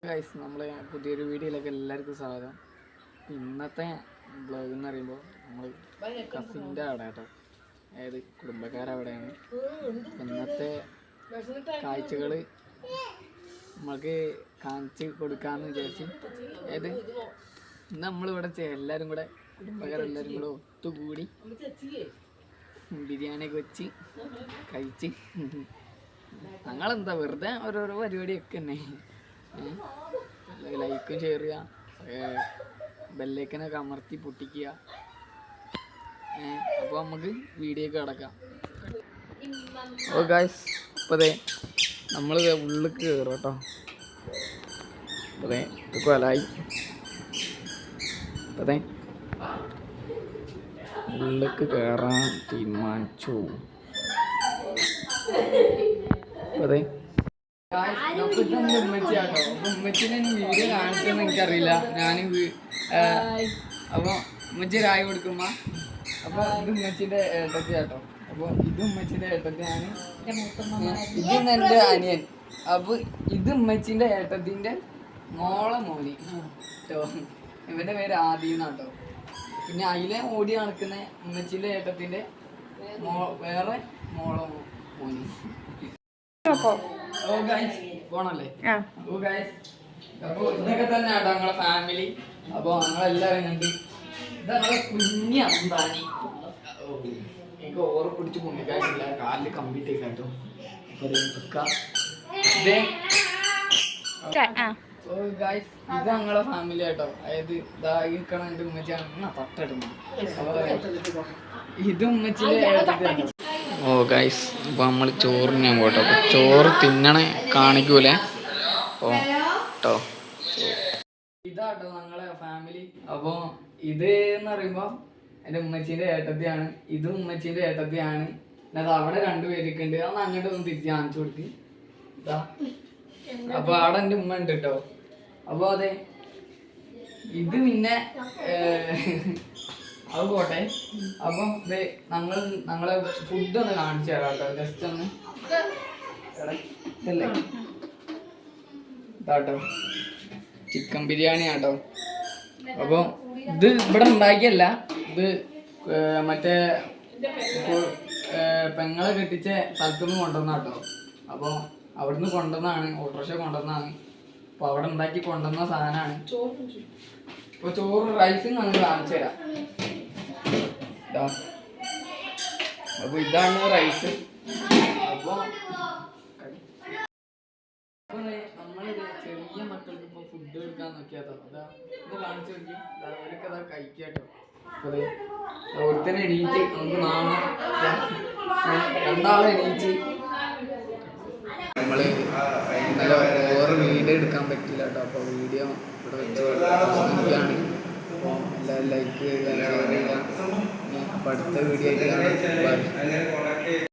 Guys, നമ്മളെ പുതിയൊരു വീഡിയോയിലേക്ക് എല്ലാവർക്കും സ്വാഗതം. ഇന്നത്തെ ബ്ലോഗ് എന്ന് പറയുമ്പോൾ നമ്മൾ കസിൻ്റെ അവിടെ കേട്ടോ, അതായത് കുടുംബക്കാരവിടെയാണ്. ഇന്നത്തെ കാഴ്ചകൾ നമ്മൾക്ക് കാണിച്ച് കൊടുക്കാമെന്ന് വിചാരിച്ച്, അതായത് ഇന്ന് നമ്മളിവിടെ എല്ലാവരും കൂടെ കുടുംബക്കാരെല്ലാവരും കൂടെ ഒത്തുകൂടി ബിരിയാണിയൊക്കെ വെച്ച് കഴിച്ച് ഞങ്ങളെന്താ വെറുതെ ഓരോരോ പരിപാടിയൊക്കെ തന്നെ. ലൈക്കും ഷെയർ ചെയ്യുക, ബെല്ലൈക്കനൊക്കെ അമർത്തി പൊട്ടിക്കുക. അപ്പോൾ നമുക്ക് വീഡിയോ ഒക്കെ കിടക്കാം. ഓ ഗായ്സ്, അപ്പതേ നമ്മൾ ഉള്ളിൽ കയറും കേട്ടോ. അപ്പതേ ഇത് കൊലായി. അപ്പതേ ഉള്ളിലേക്ക് കയറാൻ തീരുമാനിച്ചു. അപ്പതേ ഉമ്മച്ചിയാട്ടോ. അപ്പൊ ഉമ്മച്ചിനെ വീഡിയോ കാണിച്ചെന്ന് എനിക്കറിയില്ല. ഞാൻ അപ്പൊ ഉമ്മച്ചി രായി കൊടുക്കുമ്പ അപ്പൊ ഇത് ഉമ്മച്ചിന്റെ ഏട്ടത്തിയാട്ടോ. അപ്പൊ ഇത് ഉമ്മച്ചിന്റെ ഏട്ടത്തിയാണ്, ഇത് എന്റെ അനിയൻ. അപ്പൊ ഇത് ഉമ്മച്ചിന്റെ ഏട്ടത്തിന്റെ മോളെ മോനി കേട്ടോ. ഇവന്റെ പേര് ആദിന്നാട്ടോ. പിന്നെ അതിലെ ഓടി നടക്കുന്ന ഉമ്മച്ചിന്റെ ഏട്ടത്തിന്റെ വേറെ മോളെ മോനി. പോണല്ലേ? അപ്പൊ ഇതൊക്കെ തന്നെ ആട്ടോ ഞങ്ങളെ ഫാമിലി. അപ്പൊ ഞങ്ങളെല്ലാരും കണ്ട് ഇത് ഞങ്ങളെ കുഞ്ഞി അമ്പാനി. എനിക്ക് ഓറ പിടിച്ച് പൊങ്ങിക്കാനില്ല, കാലില് കമ്പിട്ട് കേട്ടോ. ഇത് ഞങ്ങളെ ഫാമിലി ആട്ടോ. അതായത് ഇതായിരിക്കണം എന്റെ ഉമ്മച്ചിയാണ് തട്ടിടുന്നത്. ഇത് ഉമ്മച്ചിന്റെ. ഓ ഗൈസ്, അപ്പോൾ നമ്മൾ ചോറിന് ഞാൻ പോട്ടോ. അപ്പോൾ ചോറ് തിന്നണേ കാണിക്കൂലേ ഓ കേട്ടോ. ഇതാട്ടോ ഞങ്ങളെ ഫാമിലി. അപ്പോൾ ഇത് എന്ന് പറയുമ്പോൾ എൻ്റെ ഉമ്മച്ചീൻ്റെ ഏട്ടത്തിയാണ്, ഇതും ഉമ്മച്ചീൻ്റെ ഏട്ടത്തിയാണ്. അത് അവിടെ രണ്ടുപേരൊക്കെ ഉണ്ട്. അതൊന്ന് അങ്ങോട്ട് ഒന്ന് തിരിച്ച് കാണിച്ചു കൊടുത്ത് ഇതാ. അപ്പോൾ അവിടെ എൻ്റെ ഉമ്മ ഉണ്ട് കേട്ടോ. അപ്പോൾ അതെ ഇത് പിന്നെ അത് പോട്ടെ. അപ്പം ഞങ്ങളെ ഫുഡ് ഒന്ന് കാണിച്ചു തരാം കേട്ടോ. ജസ്റ്റ് ഒന്ന് ഇതല്ലേ ഇതാട്ടോ, ചിക്കൻ ബിരിയാണി ആട്ടോ. അപ്പോൾ ഇത് ഇവിടെ ഉണ്ടാക്കിയല്ല, ഇത് മറ്റേ പെങ്ങളെ കെട്ടിച്ച സ്ഥലത്തുനിന്ന് കൊണ്ടുവന്നാട്ടോ. അപ്പോൾ അവിടുന്ന് കൊണ്ടുവന്നാണ്, ഓട്ടോറിക്ഷ കൊണ്ടുവന്നാണ്. അപ്പോൾ അവിടെ ഉണ്ടാക്കി കൊണ്ടുവന്ന സാധനമാണ്. ഇപ്പോൾ ചോറ് റൈസും ഞങ്ങൾ കാണിച്ചു തരാം. അപ്പൊ ഇതാണ് റൈസ്. അപ്പൊ നമ്മളിത് ചെറിയ മക്കൾക്ക് ഇപ്പൊ ഫുഡ് കൊടുക്കാൻ നോക്കിയാട്ടോ. അതാ ഇത് കാണിച്ചു നോക്കി, അവരൊക്കെ അതാ കഴിക്കാട്ടോ. അതെ ഒരുത്തനെ എണീറ്റ് നമുക്ക് നാളെ രണ്ടാളെ എണീറ്റ്. നമ്മള് ഇന്നലെ വേറെ വീഡിയോ എടുക്കാൻ പറ്റില്ല കേട്ടോ. അപ്പോൾ വീഡിയോ ഇവിടെ വെച്ച് ശ്രമിക്കുകയാണ്. അപ്പോൾ എല്ലാവരും ലൈക്ക് ചെയ്യുക, ഷെയർ ചെയ്യുക. അടുത്ത വീഡിയോ ആയിട്ട് കാണാം.